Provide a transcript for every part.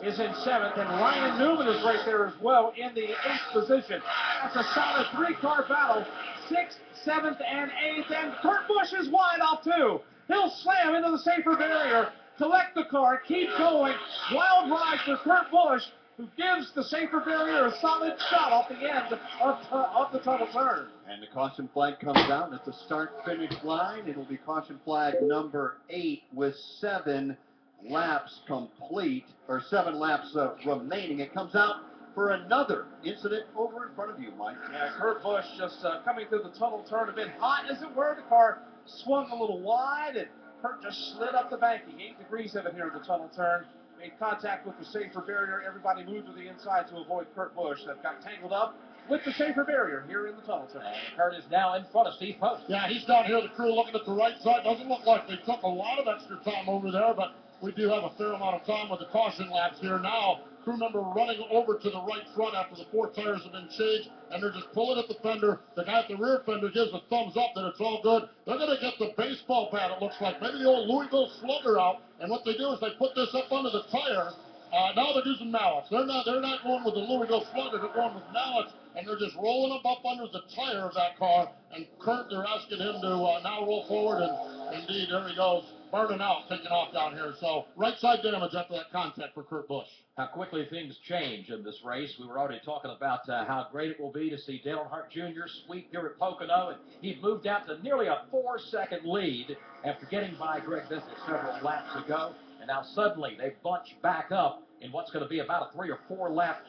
is in 7th, and Ryan Newman is right there as well in the 8th position. That's a solid 3-car battle, 6th, 7th, and 8th, and Kurt Busch is wide off too. He'll slam into the safer barrier, collect the car, keep going. Wild ride for Kurt Busch, who gives the safer barrier a solid shot off the end of the tunnel turn. And the caution flag comes out at the start-finish line. It'll be caution flag number 8 with 7 laps complete, or 7 laps remaining. It comes out for another incident over in front of you, Mike. Yeah, Kurt Busch just coming through the tunnel turn a bit hot, as it were. The car swung a little wide, and Kurt just slid up the banking. 8 degrees of it here in the tunnel turn. Made contact with the safer barrier. Everybody moved to the inside to avoid Kurt Busch. That got tangled up with the safer barrier here in the tunnel turn. And Kurt is now in front of Steve Post. Yeah, he's down here, the crew looking at the right side. Doesn't look like they took a lot of extra time over there, but we do have a fair amount of time with the caution laps here. Now, crew member running over to the right front after the 4 tires have been changed, and they're just pulling at the fender. The guy at the rear fender gives a thumbs up that it's all good. They're going to get the baseball bat, it looks like, maybe the old Louisville Slugger out, and what they do is they put this up under the tire. Now they're using mallets. They're not going with the Louisville Slugger. They're going with mallets, and they're just rolling them up under the tire of that car. And Kurt, they're asking him to now roll forward, and indeed, there he goes, burning out, taking off down here. So right side damage after that contact for Kurt Busch. How quickly things change in this race. We were already talking about how great it will be to see Dale Earnhardt Jr. sweep here at Pocono, and he moved out to nearly a 4-second lead after getting by Greg Biffle several laps ago. And now suddenly they bunch back up in what's going to be about a 3 or 4 lap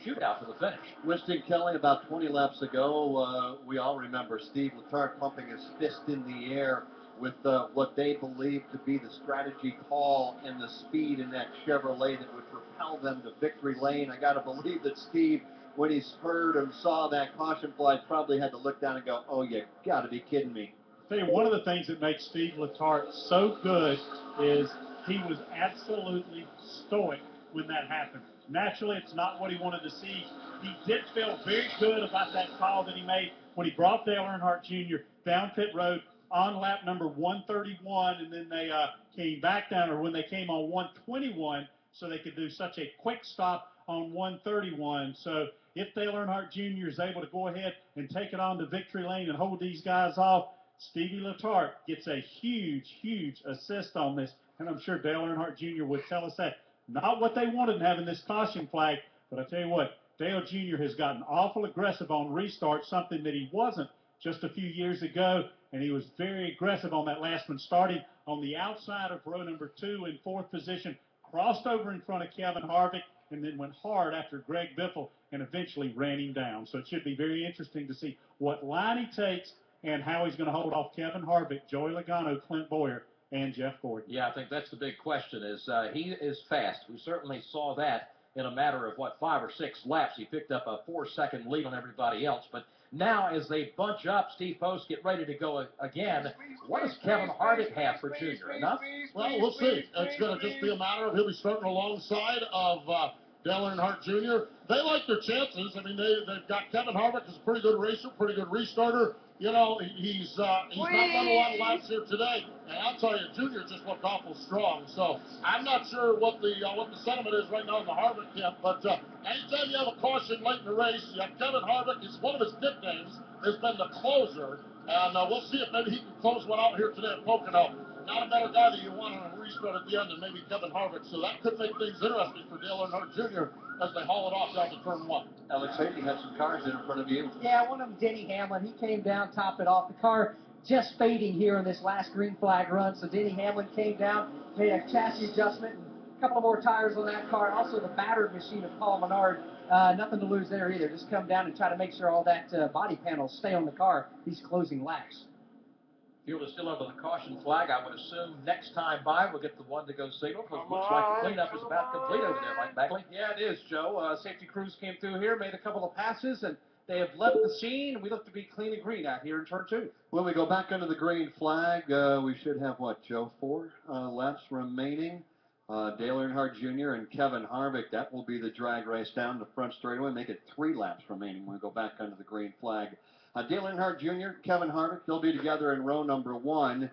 shootout to the finish. Winston Kelly, about 20 laps ago, we all remember Steve Letarte pumping his fist in the air with what they believed to be the strategy call and the speed in that Chevrolet that would propel them to victory lane. I got to believe that Steve, when he heard and saw that caution flag, probably had to look down and go, oh, you got to be kidding me. I'll tell you, one of the things that makes Steve Letarte so good is he was absolutely stoic when that happened. Naturally, it's not what he wanted to see. He did feel very good about that call that he made when he brought Dale Earnhardt Jr. down pit road on lap number 131, and then they came back down, or when they came on 121, so they could do such a quick stop on 131. So if Dale Earnhardt Jr. is able to go ahead and take it on to victory lane and hold these guys off, Stevie Letarte gets a huge, huge assist on this. And I'm sure Dale Earnhardt Jr. would tell us that. Not what they wanted in having this caution flag, but I tell you what, Dale Jr. has gotten awful aggressive on restart, something that he wasn't just a few years ago, and he was very aggressive on that last one, starting on the outside of row number 2 in 4th position, crossed over in front of Kevin Harvick, and then went hard after Greg Biffle and eventually ran him down. So it should be very interesting to see what line he takes and how he's going to hold off Kevin Harvick, Joey Logano, Clint Boyer, and Jeff Gordon. Yeah, I think that's the big question is he is fast. We certainly saw that in a matter of, 5 or 6 laps. He picked up a 4-second lead on everybody else. But now as they bunch up, Steve Post get ready to go again. What does Kevin Harvick have for Junior? Enough? Well, we'll see. It's going to just be a matter of he'll be starting alongside of Dale Earnhardt Jr. They like their chances. I mean, they've got Kevin Harvick as a pretty good racer, pretty good restarter. You know, he's not run a lot of laps here today. And I'll tell you, Junior just looked awful strong. So I'm not sure what the sentiment is right now in the Harvick camp. But anytime you have a caution late in the race, you have Kevin Harvick. It's one of his nicknames has been the closer. And we'll see if maybe he can close one out here today at Pocono. Not a better guy that you want on a restart at the end than maybe Kevin Harvick. So that could make things interesting for Dale Earnhardt Jr. as they haul it off down to turn 1. Alex Haley had some cars in front of you. Yeah, one of them, Denny Hamlin. He came down, topped it off. The car just fading here in this last green flag run. So Denny Hamlin came down, made a chassis adjustment, and a couple of more tires on that car. Also the battered machine of Paul Menard. Nothing to lose there either. Just come down and try to make sure all that body panels stay on the car these closing laps. Field is still under the caution flag. I would assume next time by we'll get the one to go signal, because it looks like the cleanup is about complete over there, Mike Bagley. Yeah, it is, Joe. Safety crews came through here, made a couple of passes, and they have left the scene. We look to be clean and green out here in turn 2. When we go back under the green flag, we should have, what, Joe, 4 laps remaining. Dale Earnhardt Jr. and Kevin Harvick, that will be the drag race down the front straightaway. Make it 3 laps remaining when we go back under the green flag. Dale Earnhardt Jr., Kevin Harvick, they'll be together in row number 1.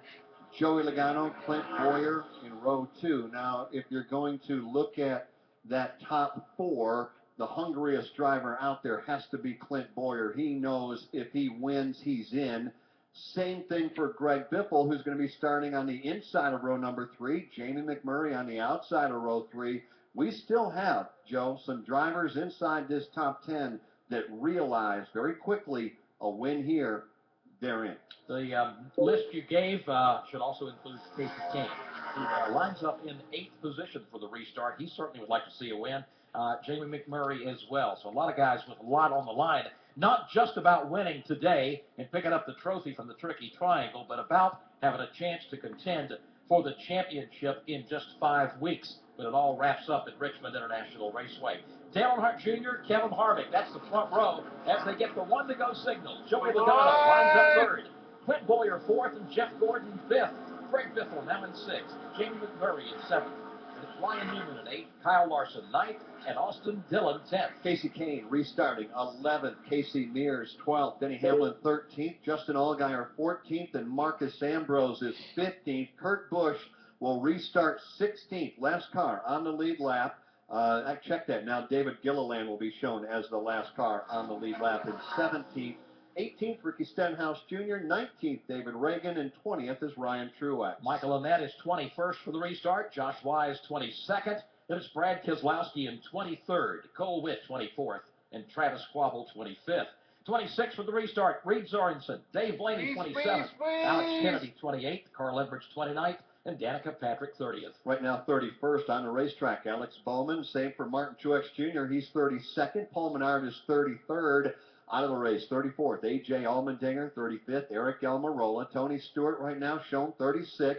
Joey Logano, Clint Boyer in row 2. Now, if you're going to look at that top four, the hungriest driver out there has to be Clint Boyer. He knows if he wins, he's in. Same thing for Greg Biffle, who's going to be starting on the inside of row number 3. Jamie McMurray on the outside of row 3. We still have, Joe, some drivers inside this top 10 that realize very quickly a win here, they're in. The list you gave should also include Casey Kane, who lines up in 8th position for the restart. He certainly would like to see a win. Jamie McMurray as well. So a lot of guys with a lot on the line, not just about winning today and picking up the trophy from the Tricky Triangle, but about having a chance to contend for the championship in just 5 weeks. But it all wraps up at Richmond International Raceway. Dale Earnhardt Jr., Kevin Harvick, that's the front row as they get the 1-to-go signal. Joey Logano lines up 3rd. Clint Boyer 4th and Jeff Gordon 5th. Greg Biffle now in 6th. Jamie McMurray in 7th. And it's Ryan Newman in 8th. Kyle Larson 9th. And Austin Dillon 10th. Casey Kane restarting 11th. Casey Mears 12th. Denny Hamlin 13th. Justin Allgaier 14th. And Marcus Ambrose is 15th. Kurt Busch will restart 16th. Last car on the lead lap. I checked that. Now David Gilliland will be shown as the last car on the lead lap in 17th. 18th, Ricky Stenhouse Jr., 19th, David Reagan, and 20th is Ryan Truex. Michael Annett is 21st for the restart. Josh Wise, 22nd. Then it's Brad Keselowski in 23rd. Cole Witt, 24th. And Travis Squabble, 25th. 26th for the restart, Reed Sorensen. Dave Blaney, 27th. Alex Kennedy, 28th. Carl Edwards, 29th. And Danica Patrick, 30th. Right now, 31st on the racetrack. Alex Bowman, same for Martin Truex Jr. He's 32nd. Paul Menard is 33rd. Out of the race, 34th, A.J. Allmendinger, 35th, Eric Almirola. Tony Stewart right now shown 36th.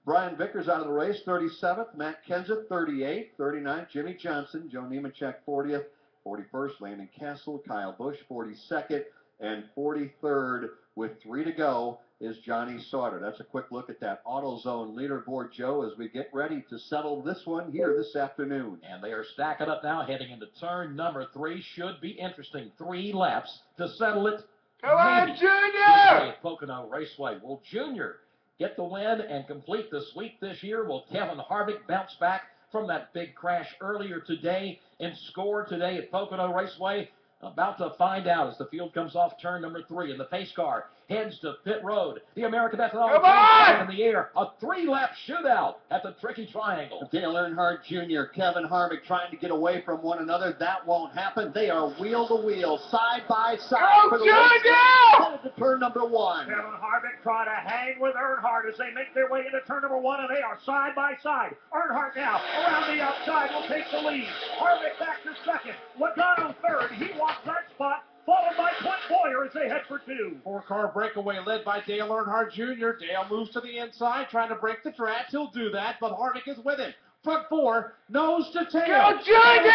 Brian Vickers out of the race, 37th. Matt Kenseth, 38th. 39th, Jimmy Johnson. Joe Nemechek, 40th. 41st, Landon Castle. Kyle Busch, 42nd. And 43rd, with 3 to go, is Johnny Sauter. That's a quick look at that AutoZone leaderboard, Joe, as we get ready to settle this one here this afternoon. And they are stacking up now, heading into turn number 3. Should be interesting. 3 laps to settle it. Come on, Junior! At Pocono Raceway. Will Junior get the win and complete the sweep this year? Will Kevin Harvick bounce back from that big crash earlier today and score today at Pocono Raceway? About to find out as the field comes off turn number 3, and the pace car heads to pit road. The American Ethanol in the air. A 3-lap shootout at the Tricky Triangle. Dale Earnhardt Jr., Kevin Harvick trying to get away from one another. That won't happen. They are wheel to wheel, side by side for the race. Headed to turn number 1. Kevin Harvick trying to hang with Earnhardt as they make their way into turn number 1, and they are side by side. Earnhardt now around the outside will take the lead. Harvick back to 2nd. Logano 3rd. He wants that spot, followed by Clint Boyer as they head for 2. 4-car breakaway led by Dale Earnhardt Jr. Dale moves to the inside, trying to break the tracks. He'll do that, but Harvick is with him. Front 4, nose to tail. Go, Junior!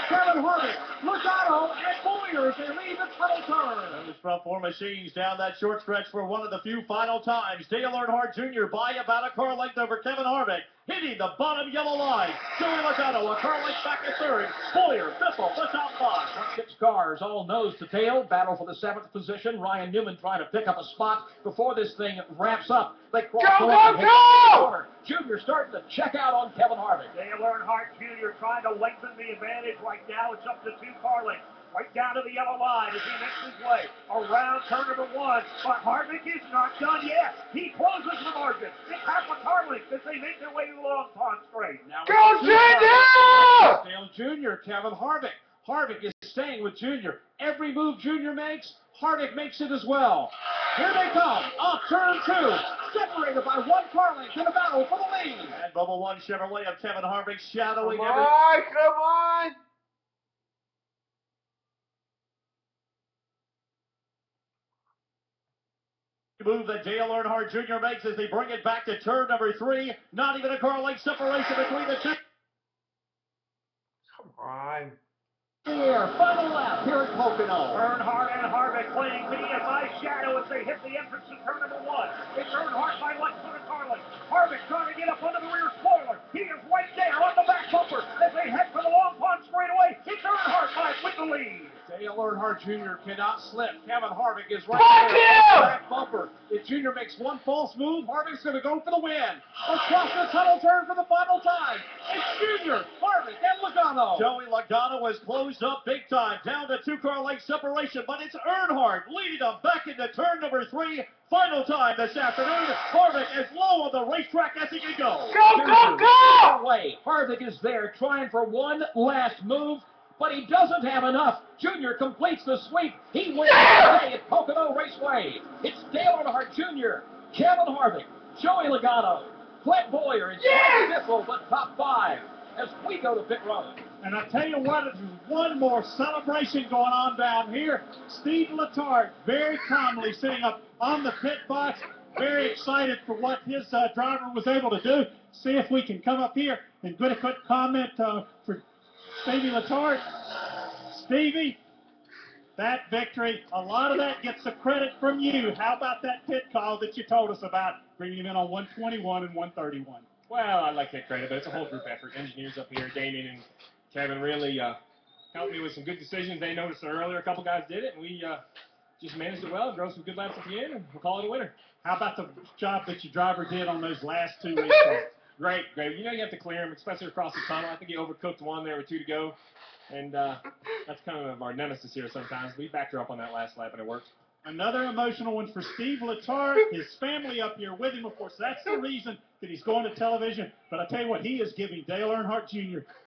Kevin Harvick, Logano, and Boyer as they lead the tunnel turn. Those front 4 machines down that short stretch for one of the few final times. Dale Earnhardt Jr. by about a car length over Kevin Harvick, hitting the bottom yellow line. Joey Logano, a car length back to 3rd. Boyer, Biffle, the top 5. 6 cars, all nose to tail. Battle for the 7th position. Ryan Newman trying to pick up a spot before this thing wraps up. They cross the line. Go! Junior starting to check out on Kevin Harvick. Dale Earnhardt Jr. trying to lengthen the advantage. Right now it's up to 2 car lengths. Right down to the yellow line as he makes his way around turn number 1. But Harvick is not done yet. He closes the margin. It's half a car length as they make their way to the Long Pond Straight. Now Go, Junior! Dale Jr., Kevin Harvick. Harvick is staying with Junior. Every move Junior makes, Harvick makes it as well. Here they come, off turn 2, separated by 1 car length in a battle for the lead. And Bubba 1 Chevrolet of Kevin Harvick shadowing Come on! move that Dale Earnhardt Jr. makes as they bring it back to turn number 3. Not even a car length separation between the two. Come on. Here, final lap here at Pocono. Earnhardt and Harvick playing me and my shadow as they hit the entrance to turn number 1. It's Earnhardt by less than a car length. Harvick trying to get up under the rear spoiler. He is right there on the back bumper as they head for the Long Pond straightaway. It's Earnhardt with the lead. Dale Earnhardt Jr. cannot slip. Kevin Harvick is right Fuck there him! on the back bumper. If Jr. makes one false move, Harvick's going to go for the win. Across the tunnel turn for the final time. It's Jr., Harvick, and Logano. Logano. Joey Logano has closed up big time, down to 2-car length separation, but it's Earnhardt leading them back into turn number 3. Final time this afternoon. Harvick as low on the racetrack as he can go. Go, go, go! Way. Harvick is there trying for one last move, but he doesn't have enough. Junior completes the sweep. He wins today at Pocono Raceway. It's Dale Earnhardt Jr., Kevin Harvick, Joey Logano, Clint Boyer, and Chad Biffle, the top 5 as we go to pit road. And I tell you what, there's one more celebration going on down here. Steve Letarte very calmly sitting up on the pit box, very excited for what his driver was able to do. See if we can come up here and get a quick comment for Stevie Letarte. Stevie, that victory, a lot of that gets the credit from you. How about that pit call that you told us about, bringing him in on 121 and 131? Well, I'd like to take credit, but it's a whole group effort. Engineers up here, Damien and Kevin, really helped me with some good decisions. They noticed it earlier. A couple guys did it, and we just managed it well and drove some good laps at the end, and we'll call it a winner. How about the job that your driver did on those last 2 restarts? Great, great. You know you have to clear them, especially across the tunnel. I think he overcooked one there with 2 to go, and that's kind of our nemesis here sometimes. We backed her up on that last lap, and it worked. Another emotional one for Steve Letarte, his family up here with him, of course. That's the reason that he's going to television. But I tell you what, he is giving Dale Earnhardt Jr.